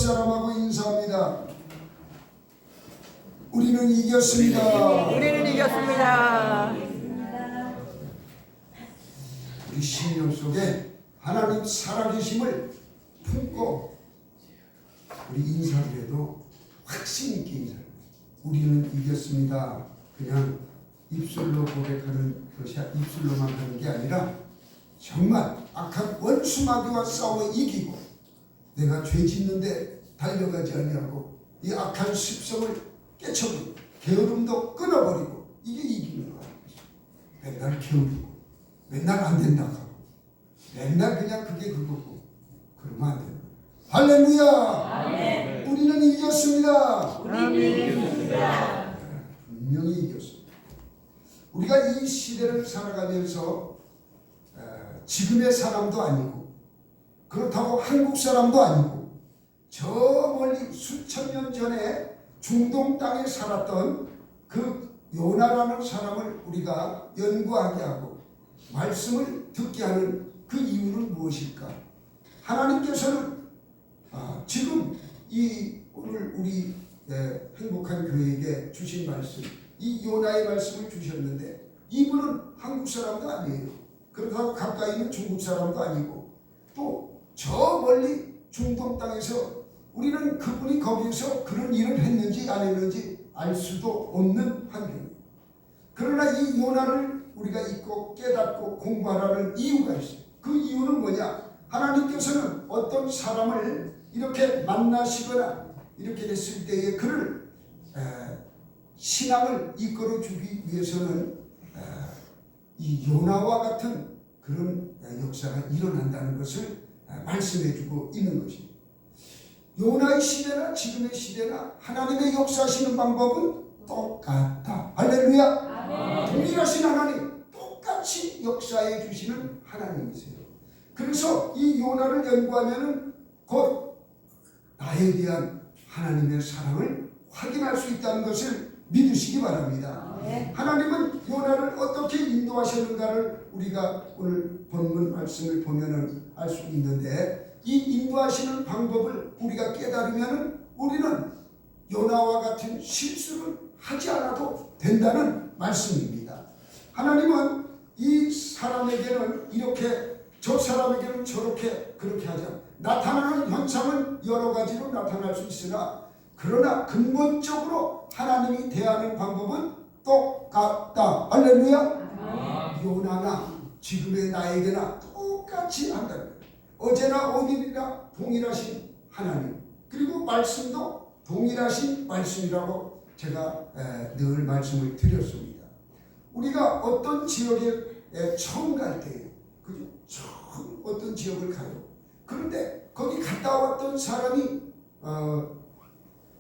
사람하고 인사합니다. 우리는 이겼습니다. 우리는 이겼습니다. 우리 심령 속에 하나님 살아계심을 품고 우리 인사를 해도 확신 있게 인사합니다. 우리는 이겼습니다. 그냥 입술로 고백하는 것이 입술로만 하는 게 아니라 정말 악한 원수마귀와 싸워 이기고 내가 죄 짓는데 달려가지 아니하고 이 악한 습성을 깨쳐버리고 게으름도 끊어버리고 이게 이기는 거예요. 맨날 게으르고 맨날 안 된다고 하고 맨날 그냥 그게 그거고 그러면 안 돼요. 할렐루야. 아멘. 우리는 이겼습니다. 우리는 이겼습니다. 분명히 이겼습니다. 우리가 이 시대를 살아가면서 지금의 사람도 아니고 그렇다고 한국 사람도 아니고 저 멀리 수천 년 전에 중동 땅에 살았던 그 요나라는 사람을 우리가 연구하게 하고 말씀을 듣게 하는 그 이유는 무엇일까? 하나님께서는 지금 이 오늘 우리 행복한 교회에게 주신 말씀, 이 요나의 말씀을 주셨는데 이분은 한국 사람도 아니에요. 그렇다고 가까이 있는 중국 사람도 아니고 또 저 멀리 중동 땅에서 우리는 그분이 거기에서 그런 일을 했는지 안 했는지 알 수도 없는 환경이에요. 그러나 이 요나를 우리가 읽고 깨닫고 공부하라는 이유가 있어요. 그 이유는 뭐냐? 하나님께서는 어떤 사람을 이렇게 만나시거나 이렇게 됐을 때에 그를 신앙을 이끌어 주기 위해서는 이 요나와 같은 그런 역사가 일어난다는 것을 말씀해 주고 있는 것입니다. 요나의 시대나 지금의 시대나 하나님의 역사하시는 방법은 똑같다. 할렐루야. 동일하신 하나님, 똑같이 역사해 주시는 하나님이세요. 그래서 이 요나를 연구하면은 곧 나에 대한 하나님의 사랑을 확인할 수 있다는 것을 믿으시기 바랍니다. 하나님은 요나를 어떻게 인도하셨는가를 우리가 오늘 본문 말씀을 보면은 알 수 있는데 이 인도하시는 방법을 우리가 깨달으면은 우리는 요나와 같은 실수를 하지 않아도 된다는 말씀입니다. 하나님은 이 사람에게는 이렇게 저 사람에게는 저렇게 그렇게 하자. 나타나는 현상은 여러 가지로 나타날 수 있으나 그러나 근본적으로 하나님이 대하는 방법은 똑같다. 할렐루야. 요나나 지금의 나에게나 똑같이 한다는 거예요. 어제나 오늘이나 동일하신 하나님 그리고 말씀도 동일하신 말씀이라고 제가 늘 말씀을 드렸습니다. 우리가 어떤 지역에 처음 갈 때에 처음 어떤 지역을 가요. 그런데 거기 갔다 왔던 사람이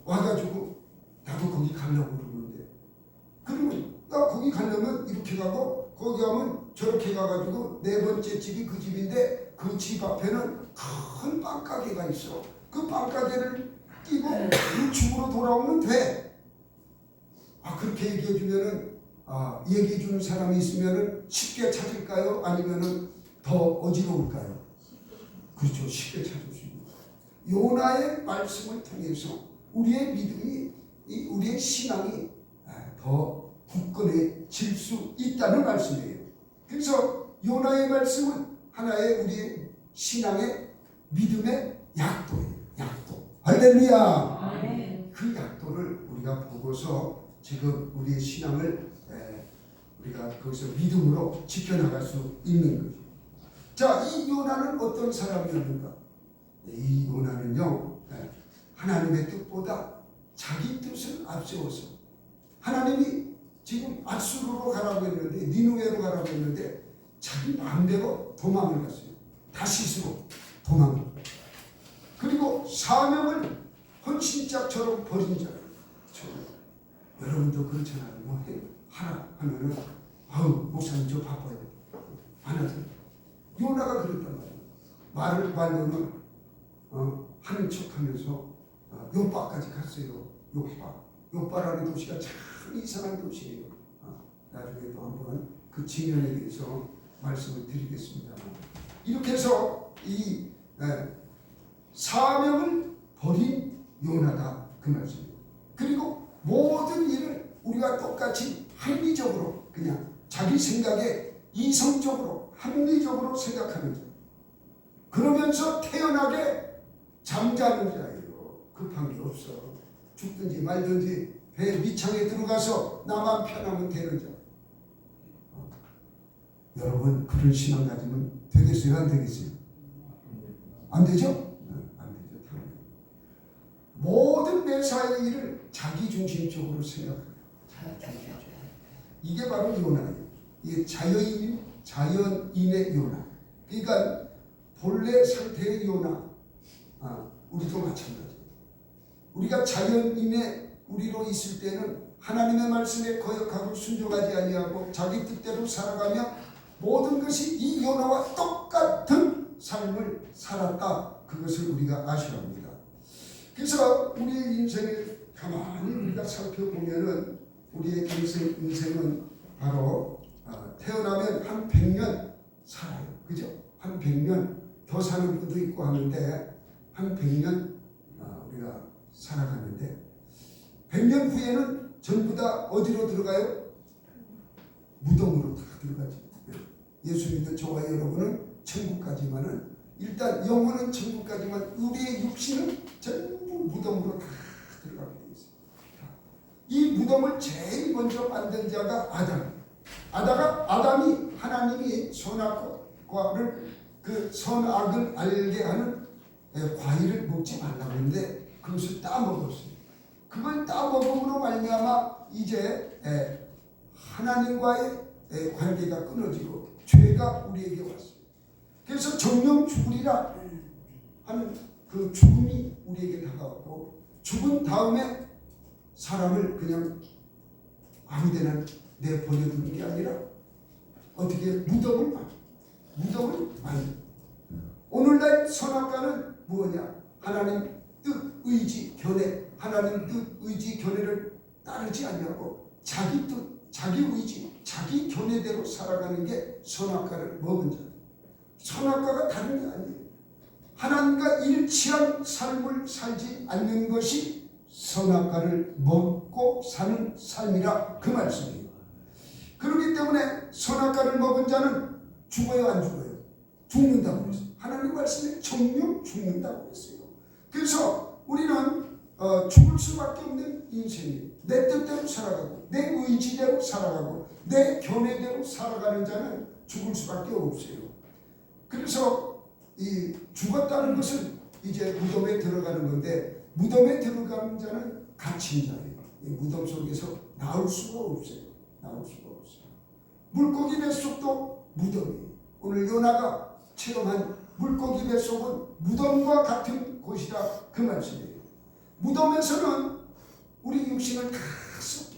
와가지고 나도 거기 가려고 그러는데 그러면 나 거기 가려면 이렇게 가고 거기 가면 저렇게 가가지고 네 번째 집이 그 집인데 그 집 앞에는 큰 빵가게가 있어. 그 빵가게를 끼고 그 집으로 돌아오면 돼. 그렇게 얘기해 주면은 얘기해 주는 사람이 있으면은 쉽게 찾을까요? 아니면은 더 어지러울까요? 그렇죠. 쉽게 찾을 수 있는. 요나의 말씀을 통해서 우리의 믿음이 우리의 신앙이 더 굳건해질 수 있다는 말씀이에요. 그래서 요나의 말씀은 하나의 우리의 신앙의 믿음의 약도예요. 약도. 할렐루야. 그 약도를 우리가 보고서 지금 우리의 신앙을 우리가 거기서 믿음으로 지켜나갈 수 있는 거죠. 자, 이 요나는 어떤 사람이었는가? 이 요나는요 하나님의 뜻보다 자기 뜻을 앞세워서 하나님이 지금 앗수르로 가라고 했는데 니누웨로 가라고 했는데 자기 마음대로 도망을 갔어요. 다시스로 도망을. 그리고 사명을 헌신짝처럼 버린 자예요. 여러분도 그렇잖아요. 뭐 하라 하면은 목사님 저 바빠요. 안 하세요. 요나가 그랬단 말이에요. 말로는 하는 척하면서 요빠까지 갔어요. 요빠라는 도시가 참 이상한 도시예요. 나중에 또 한번 그 지면에 대해서 말씀을 드리겠습니다. 이렇게 해서 이 사명을 버린 요나다 그 말씀이에요. 그리고 모든 일을 우리가 똑같이 합리적으로 그냥 자기 생각에 이성적으로 합리적으로 생각하는 자. 그러면서 태연하게 잠자는 자예요. 급한 게 없어. 죽든지 말든지 배 밑창에 들어가서 나만 편하면 되는 자. 여러분 그런 신앙 가지면 되겠어요? 안 되겠어요? 안 되죠? 안 되죠. 당연히. 모든 매사의 일을 자기 중심적으로 생각합니다. 이게 바로 요나예요. 이게 자연인의 요나. 그러니까 본래 상태의 요나. 우리도 마찬가지예요. 우리가 자연인의 우리로 있을 때는 하나님의 말씀에 거역하고 순종하지 아니하고 자기 뜻대로 살아가며 모든 것이 이 요나와 똑같은 삶을 살았다. 그것을 우리가 아셔야 합니다. 그래서 우리의 인생을 가만히 우리가 살펴보면은 우리의 인생은 바로 태어나면 한 100년 살아요. 그죠? 한 100년 더 사는 분도 있고 하는데 한 100년 우리가 살아가는데 100년 후에는 전부 다 어디로 들어가요? 무덤으로 다 들어가죠. 예수 믿는 저와 여러분은 천국까지만은 일단 영혼은 천국까지만 우리의 육신은 전부 무덤으로 다 들어가게 되어 있어요. 이 무덤을 제일 먼저 만든 자가 아담이 하나님이 선악과를 그 선악을 알게 하는 과일을 먹지 말라고 했는데 그것을 따먹었어요. 그걸 따먹음으로 말미암아 이제 하나님과의 관계가 끊어지고 죄가 우리에게 왔어요. 그래서 정령 죽으리라 하는 그 죽음이 우리에게 다가왔고 죽은 다음에 사람을 그냥 아무데나 내보내두는 게 아니라 어떻게 무덤을 만들어. 오늘날 선악과는 뭐냐? 하나님 뜻, 의지, 견해, 하나님 뜻, 의지, 견해를 따르지 아니하고 자기 뜻, 자기 의지, 자기 견해대로 살아가는 게 선악과를 먹은 자. 선악과가 다른 게 아니에요. 하나님과 일치한 삶을 살지 않는 것이 선악과를 먹고 사는 삶이라 그 말씀이에요. 그렇기 때문에 선악과를 먹은 자는 죽어요, 안 죽어요? 죽는다고 그랬어요. 하나님 말씀에 정녕 죽는다고 했어요. 그래서 우리는 죽을 수밖에 없는 인생이에요. 내 뜻대로 살아가고 내 의지대로 살아가고 내 견해대로 살아가는 자는 죽을 수밖에 없어요. 그래서 이 죽었다는 것은 이제 무덤에 들어가는 건데 무덤에 들어가는 자는 갇힌 자예요. 이 무덤 속에서 나올 수가 없어요. 물고기 뱃속도 무덤이에요. 오늘 요나가 체험한 물고기 뱃속은 무덤과 같은 곳이다 그 말씀이에요. 무덤에서는 우리 육신을 다 썩게,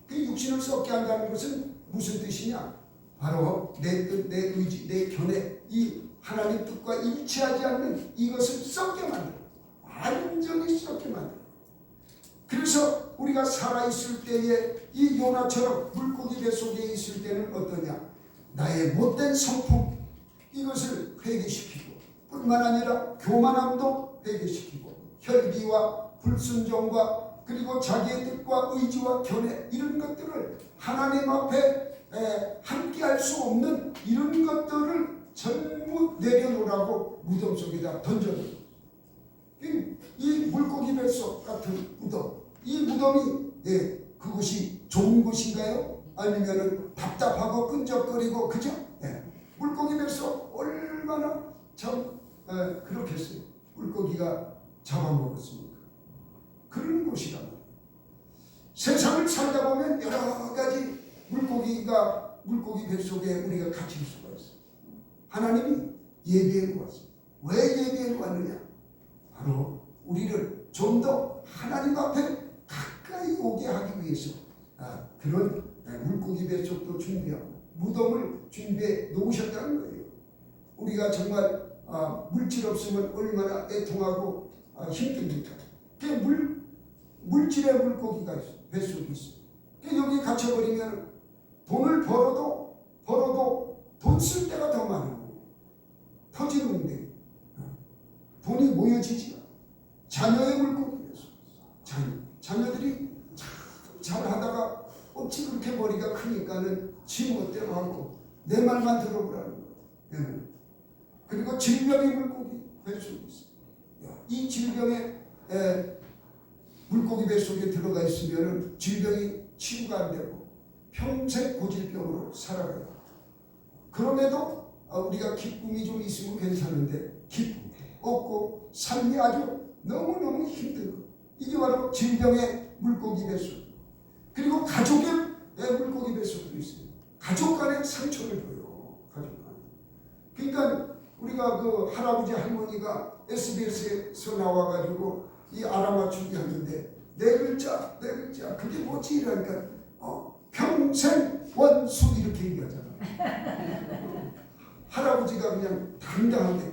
그 육신을 썩게 한다는 것은 무슨 뜻이냐? 바로 내 뜻, 내 의지, 내 견해, 이 하나님 뜻과 일치하지 않는 이것을 썩게 만들어. 완전히 썩게 만들어. 그래서 우리가 살아있을 때에 이 요나처럼 물고기 뱃속에 있을 때는 어떠냐? 나의 못된 성품 이것을 회개시키고 뿐만 아니라 교만함도 회개시키고 혈기와 불순종과 그리고 자기의 뜻과 의지와 견해 이런 것들을 하나님 앞에 함께할 수 없는 이런 것들을 전부 내려놓으라고 무덤 속에다 던져놓은 이 물고기 뱃속 같은 무덤, 이 무덤이 그것이 좋은 곳인가요? 아니면은 답답하고 끈적거리고 그죠? 물고기 뱃속 얼마나 참 그렇겠어요. 물고기가 잡아먹었습니까? 그런 곳이란 말이에요. 세상을 살다 보면 여러 가지 물고기 뱃속에 우리가 갇힐 수가 있어요. 하나님이 예비해로 왔어요. 왜 예비해로 왔느냐? 바로 우리를 좀 더 하나님 앞에 가까이 오게 하기 위해서 그런 물고기 뱃속도 준비하고 무덤을 준비해 놓으셨다는 거예요. 우리가 정말 물질 없으면 얼마나 애통하고 힘듭니까? 물질의 물고기가 있어요. 뱃속에 있어요. 여기 갇혀버리면 돈을 벌어도 돈 쓸 때가 더 많고 터지는데 돈이 모여지지 않아요. 자녀의 물고기였어요. 너는 지멋대로 하고 내 말만 들어보라는 거예요. 그리고 질병의 물고기 뱃속에 있어요. 이 질병의 물고기 뱃속에 들어가 있으면 질병이 치유가 안 되고 평생 고질병으로 살아가요. 그럼에도 우리가 기쁨이 좀 있으면 괜찮은데 기쁨 없고 삶이 아주 너무너무 힘든 거. 이게 바로 질병의 물고기 뱃속. 그리고 가족의 물고기 뱃속도 있어요. 가족 간의 상처를 줘요. 가족 간에. 그러니까 우리가 그 할아버지 할머니가 SBS에서 나와가지고 이 알아맞추기 하는데 네 글자 그게 뭐지? 이러니까 평생 원수 이렇게 얘기하잖아. 할아버지가 그냥 당당하게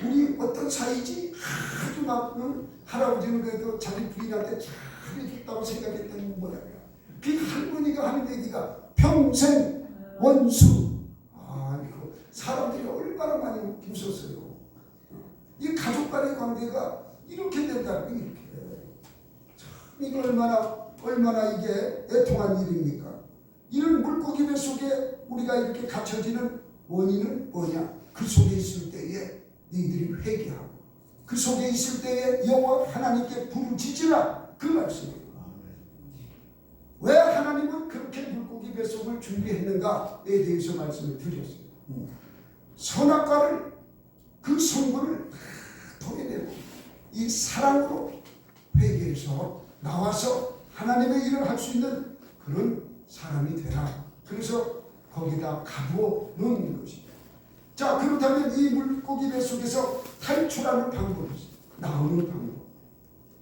우리 어떤 사이지? 아주 막 할아버지는 그래도 자기 부인한테 잘해줬다고 생각했던 모양이야. 그 할머니가 하는 얘기가 평생 원수. 이거 사람들이 얼마나 많이 웃었어요. 이 가족 간의 관계가 이렇게 된다는 게 이렇게. 참 이거 얼마나 이게 애통한 일입니까? 이런 물고기 배 속에 우리가 이렇게 갇혀지는 원인은 뭐냐? 그 속에 있을 때에 너희들이 회개하고 그 속에 있을 때에 여호와 하나님께 부르짖으라 그 말씀이에요. 왜 하나님은 그렇게 물고기 뱃속을 준비했는가에 대해서 말씀을 드렸어요. 선악과를 그 성분을 다 토해내고 이 사랑으로 회개해서 나와서 하나님의 일을 할 수 있는 그런 사람이 되라. 그래서 거기다 가부어 놓는 것입니다. 자, 그렇다면 이 물고기 뱃속에서 탈출하는 방법이 있어요. 나오는 방법.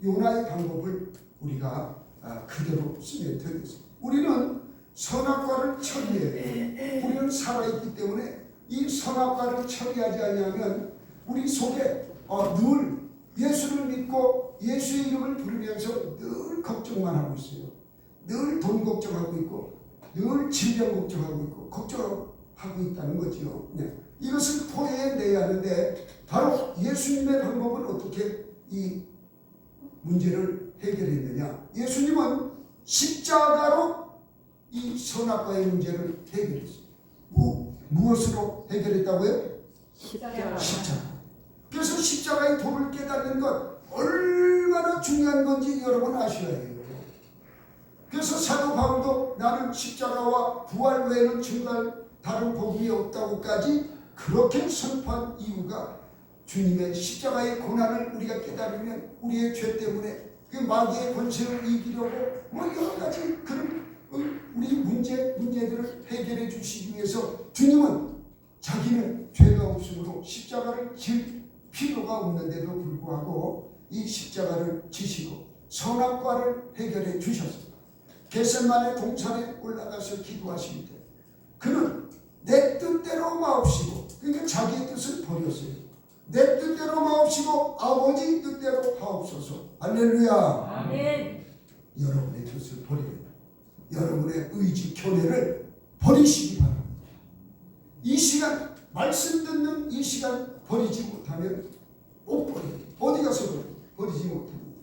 요나의 방법을 우리가 그대로 쓰면 되겠습니다. 우리는 선악과를 처리해야 우리는 살아있기 때문에 이 선악과를 처리하지 않으면 우리 속에 늘 예수를 믿고 예수의 이름을 부르면서 늘 걱정만 하고 있어요. 늘 돈 걱정하고 있고 늘 질병 걱정하고 있고 걱정하고 있다는 거지요. 네. 이것을 토해내야 하는데 바로 예수님의 방법은 어떻게 이 문제를 해결했느냐. 예수님은 십자가로 이 선악과의 문제를 해결했어요. 무엇으로 해결했다고요? 십자가. 그래서 십자가의 도를 깨닫는 것 얼마나 중요한 건지 여러분 아셔야 해요. 그래서 사도 바울도 나는 십자가와 부활 외에는 증거할 다른 복음이 없다고까지 그렇게 선포한 이유가 주님의 십자가의 고난을 우리가 깨달으면 우리의 죄 때문에 그 마귀의 권세를 이기려고 여러 가지 그런 우리 문제들을 해결해 주시기 위해서 주님은 자기는 죄가 없으므로 십자가를 질 필요가 없는데도 불구하고 이 십자가를 지시고 선악과를 해결해 주셨습니다. 겟세마네 동산에 올라가서 기도하실 때 그는 내 뜻대로 마옵시고, 그러니까 자기의 뜻을 버렸어요. 내 뜻대로 마옵시고 아버지 뜻대로 하옵소서. 할렐루야. 아멘. 여러분의 뜻을 버려야 돼요. 여러분의 의지 교례를 버리시기 바랍니다. 이 시간 말씀 듣는 이 시간 버리지 못하면 못 버려요. 어디 가서 버리지 못합니다.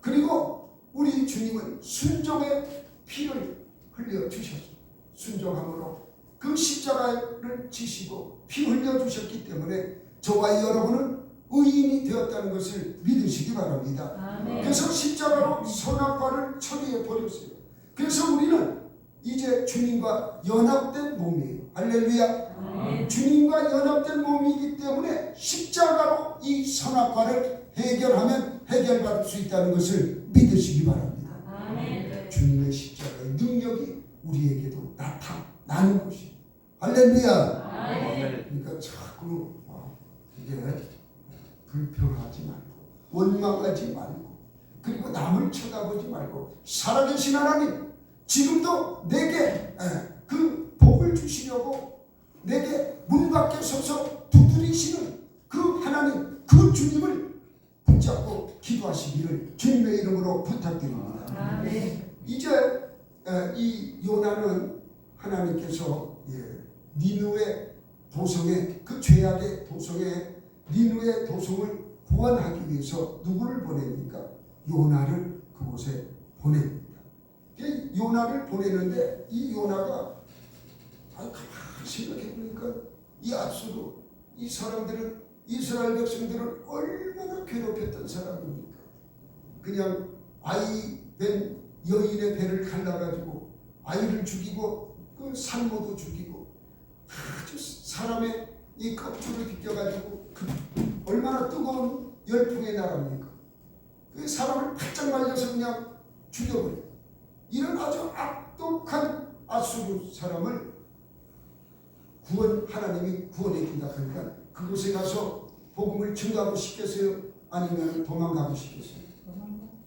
그리고 우리 주님은 순종의 피를 흘려 주셨습니다. 순종함으로 그 십자가를 지시고 피 흘려 주셨기 때문에 저와 여러분은 의인이 되었다는 것을 믿으시기 바랍니다. 아멘. 그래서 십자가로 선악과를 처리해 버렸어요. 그래서 우리는 이제 주님과 연합된 몸이에요. 할렐루야. 아멘. 주님과 연합된 몸이기 때문에 십자가로 이 선악과를 해결하면 해결받을 수 있다는 것을 믿으시기 바랍니다. 아멘. 주님의 십자가의 능력이 우리에게도 나타나는 것이에요. 할렐루야. 아멘. 그러니까 자꾸 이게 불평하지 말고 원망하지 말고 그리고 남을 쳐다보지 말고 살아계신 하나님 지금도 내게 그 복을 주시려고 내게 문 밖에 서서 두드리시는 그 하나님 그 주님을 붙잡고 기도하시기를 주님의 이름으로 부탁드립니다. 아멘. 이제 이 요나는 하나님께서 니느웨 도성에 그 죄악의 도성에 니느웨 도성을 구원하기 위해서 누구를 보냅니까? 요나를 그곳에 보냅니다. 요나를 보내는데 이 요나가 가만히 생각해 보니까 이 앞서도 이 사람들은 이스라엘 백성들을 얼마나 괴롭혔던 사람입니까? 그냥 아이 된 여인의 배를 갈라가지고 아이를 죽이고 그 산모도 죽이고 아주 사람의 이 껍질을 벗겨가지고 얼마나 뜨거운 열풍의 나라입니까? 그 사람을 바짝 말려서 그냥 죽여버려요. 이런 아주 악독한 아수르 사람을 하나님이 구원해 준다 하니까 그곳에 가서 복음을 증거하고 싶겠어요? 아니면 도망가고 싶겠어요?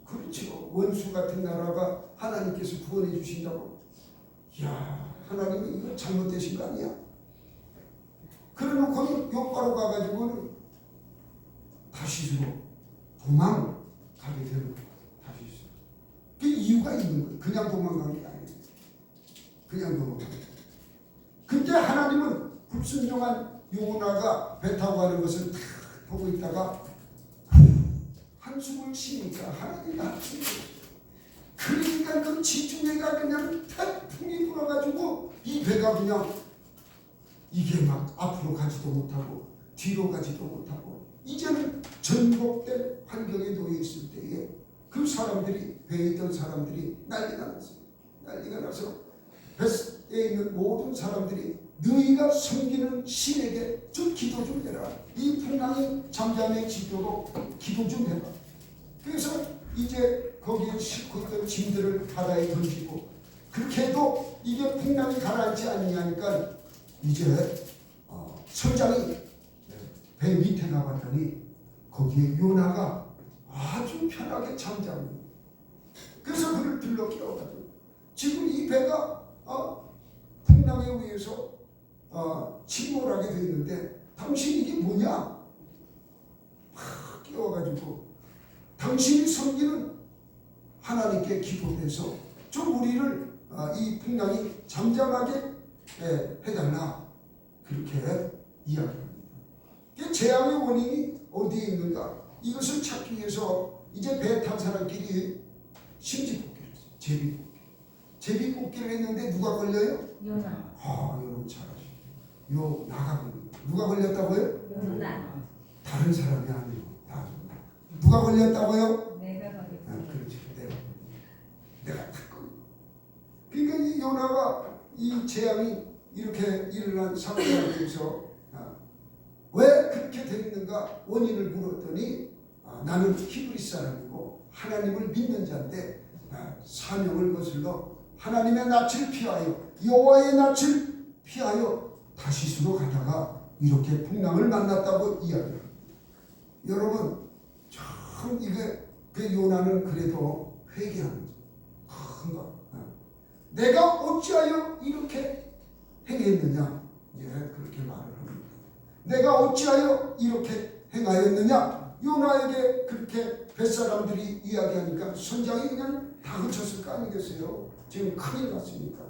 그렇죠. 원수 같은 나라가 하나님께서 구원해 주신다고. 이야, 하나님은 이거 잘못되신 거 아니야? 그래놓고는 욕바로 가가지고는 다시스로 도망가게 되는 거예요. 다시스. 그 이유가 있는 거예요. 그냥 도망간 게 아니에요. 그냥 도망간 거예요. 근데 하나님은 불순종한 요나가 배 타고 가는 것을 다 보고 있다가 한숨을 쉬니까 하나님이 한숨을 그러니까 그 지중해가 그냥 태풍이 불어가지고 이 배가 그냥 이게 막 앞으로 가지도 못하고 뒤로 가지도 못하고 이제는 전복된 환경에 놓여 있을 때에 그 사람들이 배에 있던 사람들이 난리가 났어요. 난리가 나서 배에 있는 모든 사람들이 너희가 섬기는 신에게 좀 기도 좀 해라. 이 풍랑이 잠잠해지도록 기도 좀 해라. 그래서 이제 거기에 싣고 있던 짐들을 바다에 던지고 그렇게 해도 이게 풍랑이 가라앉지 않느냐니까 이제 선장이 배 밑에 가봤더니 거기에 요나가 아주 편하게 잠자고 그래서 그를 들러 깨워가지고 지금 이 배가 풍랑에 의해서 침몰하게 되어 있는데 당신 이게 뭐냐? 막 깨워가지고 당신이 섬기는 하나님께 기도해서 좀 우리를 이 풍랑이 잠잠하게 해달라 그렇게 이야기합니다. 재앙의 원인이 어디에 있는가? 이것을 찾기 위해서 이제 배 탄 사람끼리 심지뽑기를 했어요. 제비뽑기. 제비뽑기를 했는데 누가 걸려요? 요나. 여러분 잘하시네. 요나가 걸립니다. 누가 걸렸다고요? 요나. 다른 사람이 아니고 누가 걸렸다고요? 내가 걸렸어. 그렇지. 내가 딱 걸려. 그러니까 이 요나가 이 재앙이 이렇게 일어난 상황에 대해서 왜 그렇게 되었는가 원인을 물었더니 나는 히브리 사람이고 하나님을 믿는 자인데 사명을 거슬러 하나님의 낯을 피하여 여호와의 낯을 피하여 다시스로 가다가 이렇게 풍랑을 만났다고 이야기합니다. 여러분 참 이게 그 요나는 그래도 회개하는 거죠. 큰 거. 내가 어찌하여 이렇게 행했느냐? 그렇게 말을 합니다. 내가 어찌하여 이렇게 행하였느냐? 요나에게 그렇게 뱃사람들이 이야기하니까 선장이 그냥 다 그쳤을 거 아니겠어요? 지금 큰일 났으니까.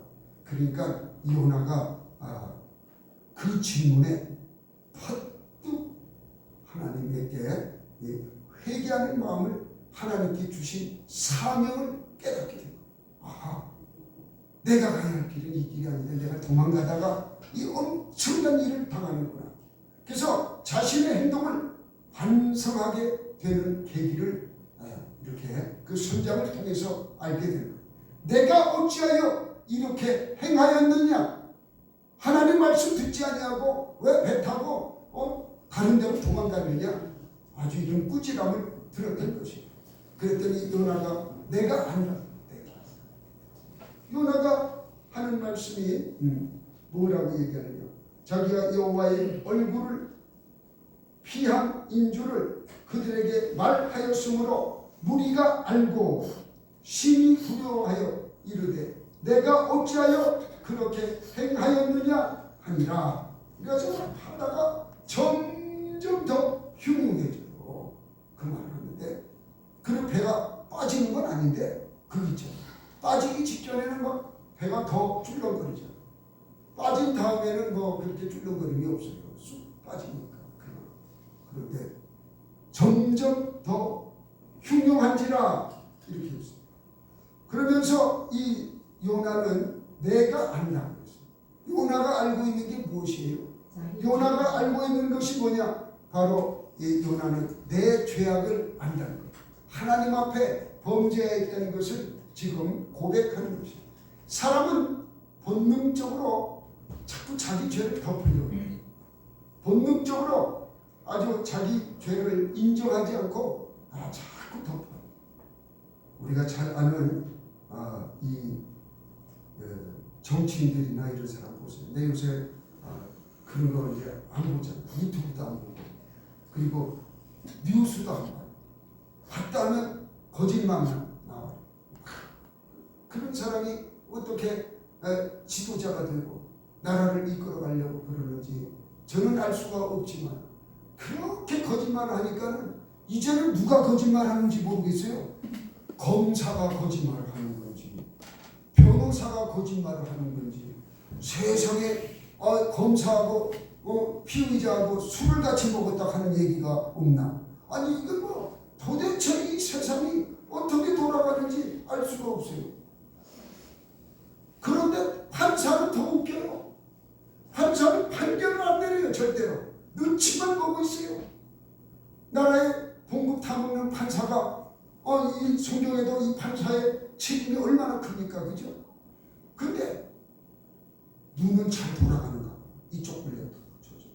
그러니까 요나가 그 질문에 퍼뜩 하나님께 회개하는 마음을 하나님께 주신 사명을 깨닫게 됩니다. 내가 가야 할 길은 이 길이 아닌데 내가 도망가다가 이 엄청난 일을 당하는구나. 그래서 자신의 행동을 반성하게 되는 계기를 이렇게 그 선장을 통해서 알게 됩니다. 내가 어찌하여 이렇게 행하였느냐? 하나님 말씀 듣지 아니하고 왜 배 타고 다른 데로 도망갔느냐? 아주 이런 꾸지람을 들었던 것이에요. 그랬더니 요나가 내가 아니라 요나가 하는 말씀이 뭐라고 얘기하느냐? 자기가 여호와의 얼굴을 피한 인주를 그들에게 말하였으므로 무리가 알고 심히 두려워하여 이르되 내가 어찌하여 그렇게 행하였느냐 하니라. 그래서 하다가 점점 더 흉흉해져요. 그 말을 하는데 그 배가 빠지는 건 아닌데 그 있잖아. 빠지기 직전에는 막 배가 더 출렁거리잖아. 빠진 다음에는 뭐 그렇게 출렁거림이 없어요. 쑥 빠지니까. 그런데 점점 더 흉흉한지라 이렇게 했어요. 그러면서 이 요나는 내가 안다고 했어요. 요나가 알고 있는 게 무엇이에요? 요나가 알고 있는 것이 뭐냐? 바로 이 요나는 내 죄악을 안다는 거예요. 하나님 앞에 범죄했다는 것을 지금 고백하는 것이에요. 사람은 본능적으로 자꾸 자기 죄를 덮으려고 해요. 본능적으로 아주 자기 죄를 인정하지 않고 자꾸 덮어요. 우리가 잘 아는 이 정치인들이나 이런 사람 보세요. 근데 요새 그런 거 이제 안 보잖아요. 유튜브도 안 보고 그리고 뉴스도 안 봐요. 봤다 하면 거짓말만 나와요. 그런 사람이 어떻게 지도자가 되고 나라를 이끌어가려고 그러는지 저는 알 수가 없지만 그렇게 거짓말을 하니까는 이제는 누가 거짓말하는지 모르겠어요. 검사가 거짓말을 하는 건지 변호사가 거짓말을 하는 건지 세상에 검사하고 피의자하고 술을 같이 먹었다 하는 얘기가 없나? 아니 이건 뭐 도대체 이 세상이 어떻게 돌아가는지 알 수가 없어요. 그런데 판사는 더 웃겨요. 판사는 판결을 안 내려요. 절대로 눈치만 보고 있어요. 나라의 봉급 타먹는 판사가 이 성경에도 이 판사의 책임이 얼마나 큽니까? 그죠? 근데 눈은 잘 돌아가는가? 이쪽 굴려 저쪽.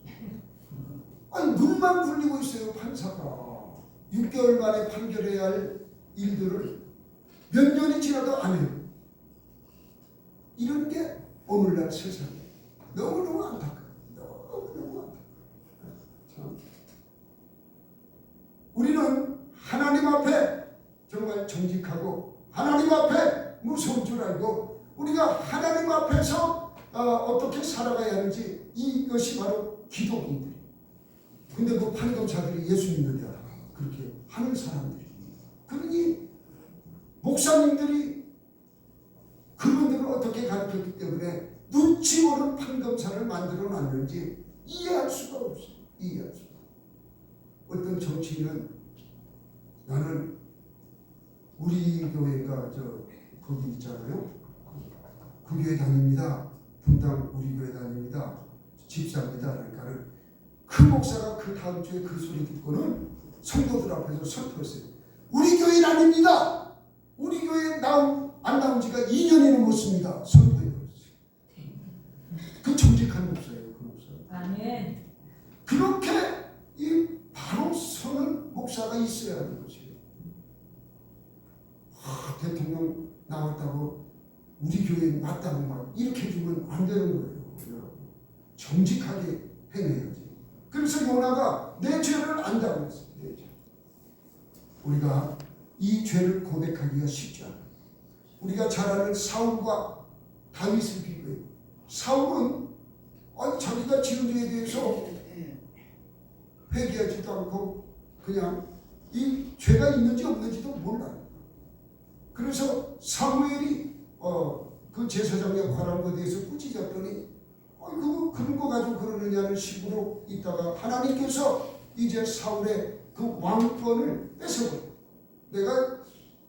아니 눈만 굴리고 있어요. 판사가 6개월 만에 판결해야 할 일들을 몇 년이 지나도 안 해요. 이런 게 오늘날 세상이에요. 너무너무 안타까워요. 너무너무 안타까워요. 우리는 하나님 앞에 정말 정직하고 하나님 앞에 무서운 줄 알고 우리가 하나님 앞에서 어떻게 살아가야 하는지 이것이 바로 기독인들이에요. 근데 그 판검사들이 예수 믿는데 그렇게 하는 사람들이 그러니 목사님들이 그분들을 어떻게 가르쳤기 때문에 눈치 보는 판검사를 만들어 놨는지 이해할 수가 없어요. 이해할 수가 없어요. 어떤 정치인은 나는 우리 교회가 거기 있잖아요. 그 교회 다닙니다. 분당 우리 교회 다닙니다. 집사입니다. 그러니까는 그 목사가 그 다음 주에 그 소리 듣고는 성도들 앞에서 선포했어요. 우리 교회 아닙니다. 우리 교회 안 나온 지가 2년이 넘었습니다. 선포해버렸어요. 그 정직한 목사예요. 그 목사. 아멘. 그렇게 이 바로 서는 목사가 있어야 하는 것이에요. 대통령 나왔다고 우리 교회 맞다고 막 이렇게 주면 안 되는 거예요. 정직하게 행해야지. 그래서 요나가 내 죄를 안다고 했어요. 내 죄. 우리가 이 죄를 고백하기가 쉽지 않아요. 우리가 잘 아는 사울과 다윗을 비교해요. 사울은 자기가 지은 죄에 대해서 회개하지도 않고 그냥 이 죄가 있는지 없는지도 몰라요. 그래서 사무엘이 그 제사장 역할한 것에 대해서 꾸짖었더니 그런 거 가지고 그러느냐는 식으로 있다가 하나님께서 이제 사울의 그 왕권을 뺏어버려요. 내가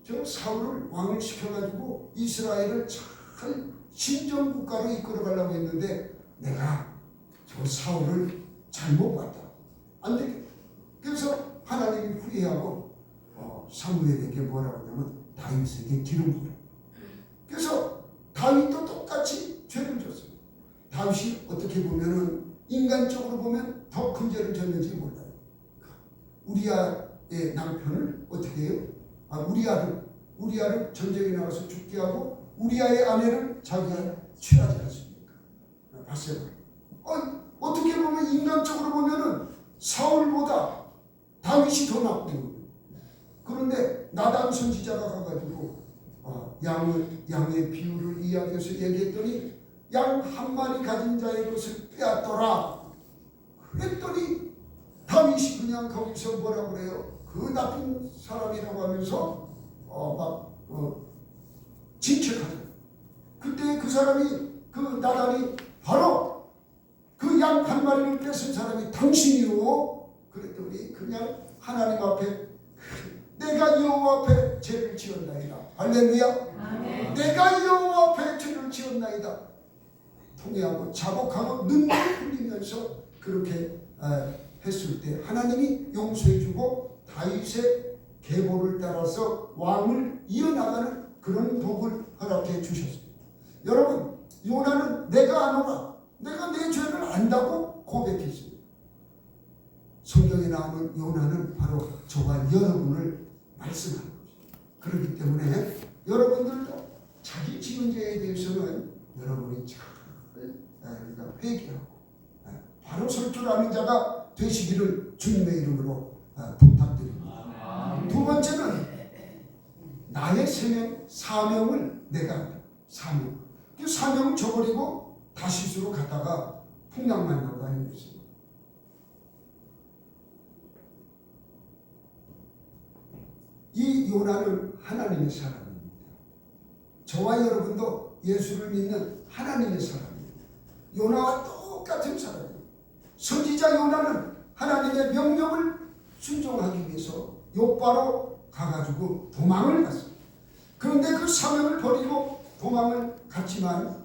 저 사울을 왕을 시켜가지고 이스라엘을 잘 신정국가로 이끌어가려고 했는데 내가 저 사울을 잘못 봤다. 안 되겠다. 그래서 하나님이 후회하고 사무엘에게 뭐라고 하냐면 다윗에게 기름 부어. 그래서 다윗도 똑같이 죄를 졌어요. 다윗이 어떻게 보면은 인간적으로 보면 더 큰 죄를 졌는지 몰라요. 우리아의 남편을 어떻게 해요? 우리아를 전쟁에 나가서 죽게 하고 우리아의 아내를 자기가 취하지 않습니까? 바세바. 어떻게 보면 인간적으로 보면은 사울보다 다윗이 더 나쁜 거예요. 그런데 나단 선지자가 가가지고 양의 비유를 이야기해서 얘기했더니 양 한 마리 가진 자의 것을 빼앗더라. 그랬더니 다윗이 그냥 거기서 뭐라 그래요? 그 나쁜 사람이라고 하면서 진책하죠. 그때 그 사람이 그 나단이 바로 그 양 한 마리를 뺏은 사람이 당신이요. 그랬더니 그냥 하나님 앞에 내가 여호와 앞에 죄를 지었나이다. 할렐루야. 아멘. 내가 여호와 앞에 죄를 지었나이다. 통회하고 자복하고 눈물을 흘리면서 그렇게 했을 때 하나님이 용서해주고 다윗의 계보를 따라서 왕을 이어나가는 그런 복을 허락해 주셨습니다. 여러분, 요나는 내가 아노라, 내가 내 죄를 안다고 고백했습니다. 성경에 나오는 요나는 바로 저와 여러분을 말씀하는 것입니다. 그렇기 때문에 여러분들도 자기 지은 죄에 대해서는 여러분이 잘 회개하고 바로 설 줄 아는 자가 되시기를 주님의 이름으로 부탁드립니다. 두 번째는 나의 사명을 내가 한다. 그 사명을 저버리고 다시스로 가다가 풍랑 만나고 하는 것입니다. 이 요나는 하나님의 사람입니다. 저와 여러분도 예수를 믿는 하나님의 사람입니다. 요나와 똑같은 사람입니다. 선지자 요나는 하나님의 명령을 순종하기 위해서 욥바로 가가지고 도망을 갔습니다. 그런데 그 사명을 버리고 도망을 갔지만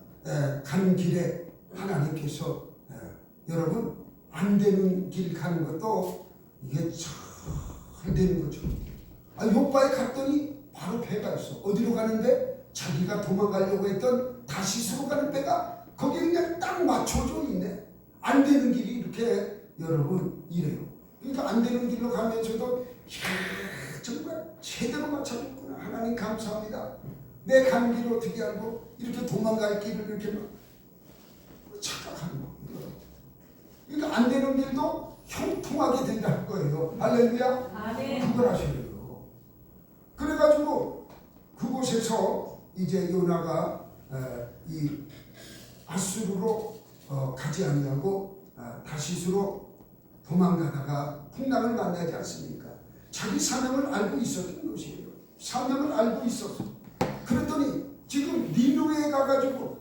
가는 길에 하나님께서 여러분 안 되는 길 가는 것도 이게 잘 되는 거죠. 욥바에 갔더니 바로 배가 있어. 어디로 가는데? 자기가 도망가려고 했던 다시스로 가는 배가 거기에 그냥 딱 맞춰져 있네. 안 되는 길이 이렇게 여러분 이래요. 그러니까 안 되는 길로 가면서도 정말 제대로 맞춰줬구나. 하나님 감사합니다. 내 가는 길을 어떻게 알고 이렇게 도망갈 길을 이렇게 막 착각하는 거예요. 그러니까 안 되는 길도 형통하게 된다는 거예요. 할렐루야. 아멘. 그걸 하셔야 돼요. 그래가지고 그곳에서 이제 요나가 이 아수르로 가지 아니하고 다시스로 도망가다가 풍랑을 만나지 않습니까? 자기 사명을 알고 있었던 것이에요. 사명을 알고 있었어. 그랬더니 지금 니누에 가가지고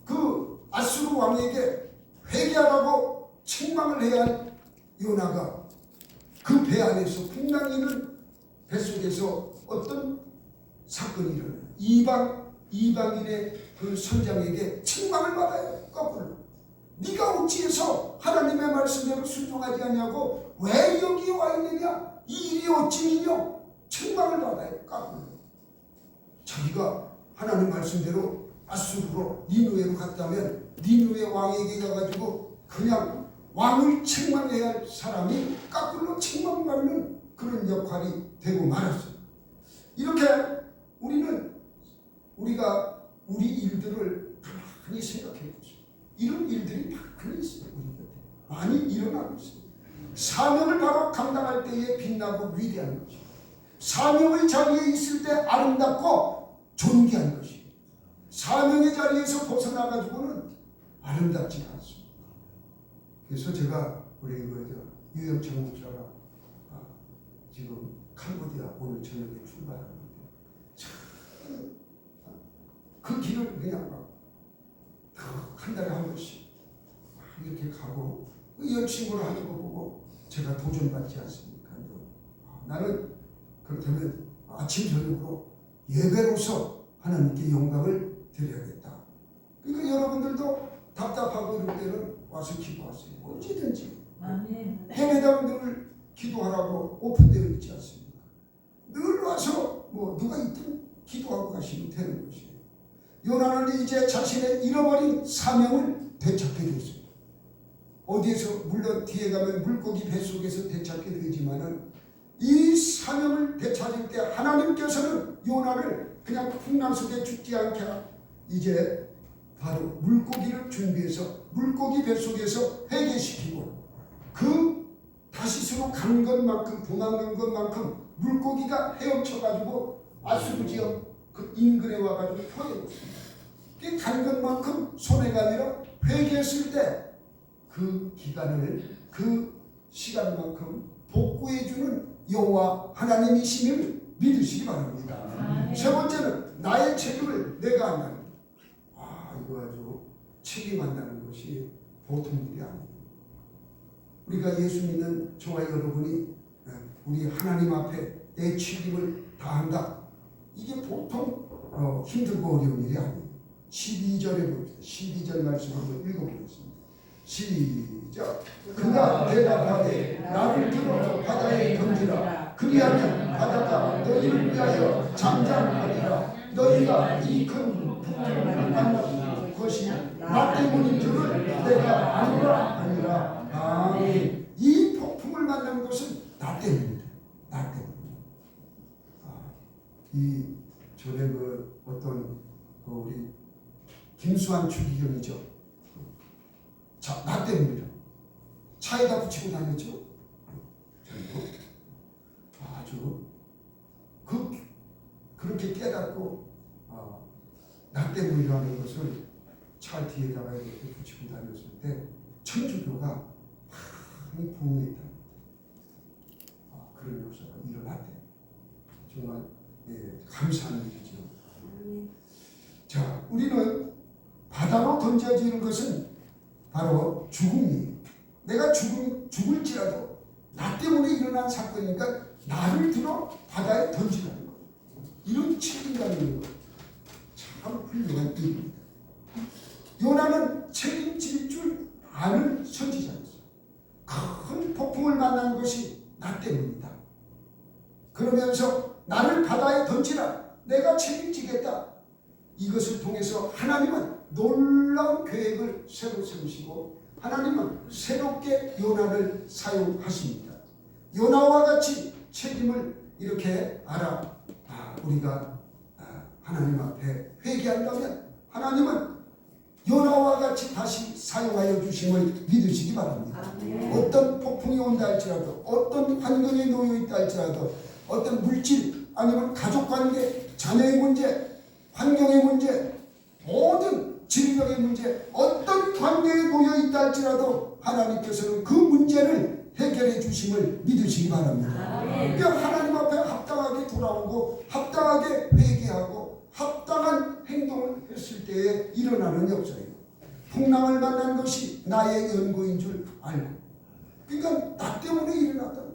그 아수르 왕에게 회개하라고 책망을 해야 할 요나가 그 배 안에서 풍랑이 있는 뱃속에서 어떤 사건이 일어나요. 이방인의 그 선장에게 책망을 받아요. 거꾸로. 네가 어찌해서 하나님의 말씀대로 순종하지 않냐고 왜 여기 와 있느냐? 이 일이 어찌미냐? 책망을 받아요. 거꾸로. 자기가 하나님 말씀대로 아수르로 니누에로 갔다면 니누에 왕에게 가가지고 그냥 왕을 책망해야 할 사람이 거꾸로 책망받는 그런 역할이 되고 말았어요. 이렇게 우리가 우리 일들을 가만히 생각해 보세요. 이런 일들이 많이 있어요. 우리 곁에 많이 일어나고 있습니다. 사명을 바로 감당할 때에 빛나고 위대한 것이죠. 사명의 자리에 있을 때 아름답고 존귀한 것이죠. 사명의 자리에서 벗어나가지고는 아름답지 않습니다. 그래서 제가 우리 유영철 목사가 지금 캄보디아 오늘 저녁에 출발하는데 그 길을 그냥 막 한 달에 한 번씩 이렇게 가고 여자친구를 하는 거 보고 제가 도전받지 않습니까? 나는 그렇다면 아침 저녁으로 예배로서 하나님께 영광을 드려야겠다. 그러니까 여러분들도 답답하고 이럴 때는 와서 기도하세요. 언제든지. 아멘. 예배당 늘 기도하라고 오픈되어 있지 않습니까? 늘 와서 누가 있든 기도하고 가시면 되는 것이에요. 요나는 이제 자신의 잃어버린 사명을 되찾게 됐습니다. 어디에서 물론 뒤에 가면 물고기 뱃속에서 되찾게 되지만은 이 사명을 되찾을 때 하나님께서는 요나를 그냥 풍랑 속에 죽지 않게 이제 바로 물고기를 준비해서 물고기 뱃속에서 회개시키고 그 다시스로 간 것만큼 도망간 것만큼 물고기가 헤엄쳐가지고 아수르 지역 그 인근에 와가지고 토해졌습니다. 간 것만큼 손해가 아니라 회개했을 때 그 기간을 그 시간만큼 복구해주는 여호와 하나님이심을 믿으시기 바랍니다. 세 번째는 나의 책임을 내가 안다는 것. 이거 아주 책임한다는 것이 보통 일이 아닙니다. 우리가 예수 믿는 저와 여러분이 우리 하나님 앞에 내 책임을 다한다. 이게 보통 힘들고 어려운 일이 아닙니다. 12절에 봅시다. 12절 말씀 한번 읽어보겠습니다. 시작. 그가 대답하되 나를 들어 바다에 던지라. 그리하면 바다가 너희를 위하여 잠잠하리라. 너희가 이 큰 폭풍을 만난 것이 나 때문인 줄을 내가 아니라. 아멘. 이 폭풍을 만난 것은 나 때문이다. 나 때문에. 이 전에 그 어떤 우리 김수환 추기경이죠. 자, 나 때문이다. 차에다 붙이고 다녔죠. 저도 아주 그렇게 깨닫고 나 때문이라는 것을 차 뒤에다가 이렇게 붙이고 다녔을 때 천주교가 많이 부흥했다. 그런 역사가 일어났대. 정말 감사한 일이죠. 자, 우리는 바다로 던져지는 것은 바로 죽음이에요. 내가 죽을지라도 나 때문에 일어난 사건이니까 나를 들어 바다에 던지라는 거예요. 이런 책임감이 거. 참 훌륭한 일입니다. 요나는 책임질 줄 아는 선지자였어요. 큰 폭풍을 만난 것이 나 때문이다. 그러면서 나를 바다에 던지라. 내가 책임지겠다. 이것을 통해서 하나님은 놀라운 계획을 새로 세우시고 하나님은 새롭게 요나를 사용하십니다. 요나와 같이 책임을 이렇게 우리가 하나님 앞에 회개한다면 하나님은 요나와 같이 다시 사용하여 주심을 믿으시기 바랍니다. 어떤 폭풍이 온다 할지라도 어떤 환경에 놓여 있다 할지라도 어떤 물질 아니면 가족관계, 자녀의 문제, 환경의 문제, 모든 질병의 문제, 어떤 관계에 놓여 있다 할지라도 하나님께서는 그 문제를 해결해 주심을 믿으시기 바랍니다. 그러니까 하나님 앞에 합당하게 돌아오고 합당하게 회개하고 합당한 행동을 했을 때에 일어나는 역사예요. 풍랑을 만난 것이 나의 연고인 줄 알고, 그러니까 나 때문에 일어났다는 거예요.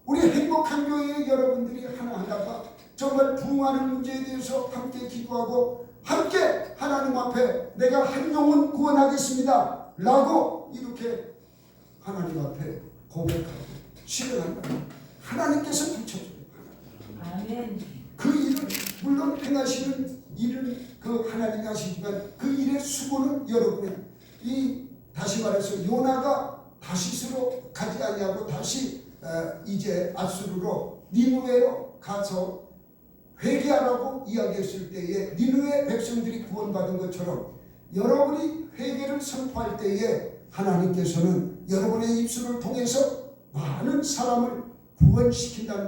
우리 행복한 교회의 여러분들이 하나하나가 정말 부흥하는 문제에 대해서 함께 기도하고 함께 하나님 앞에 내가 한 영혼 구원하겠습니다 라고 이렇게 하나님 앞에 고백하고 실현한다. 하나님께서 붙여줘요. 아멘. 그 일을 물론 행하시는 일은 그 하나님이 하시지만 그 일의 수고는 여러분의 다시 말해서 요나가 다시스로 가지 아니하고 다시 이제 앗수르로 니느웨로 가서 회개하라고 이야기했을 때에 니느웨 백성들이 구원받은 것처럼 여러분이 회개를 선포할 때에 하나님께서는 여러분의 입술을 통해서 많은 사람을 구원시킨다는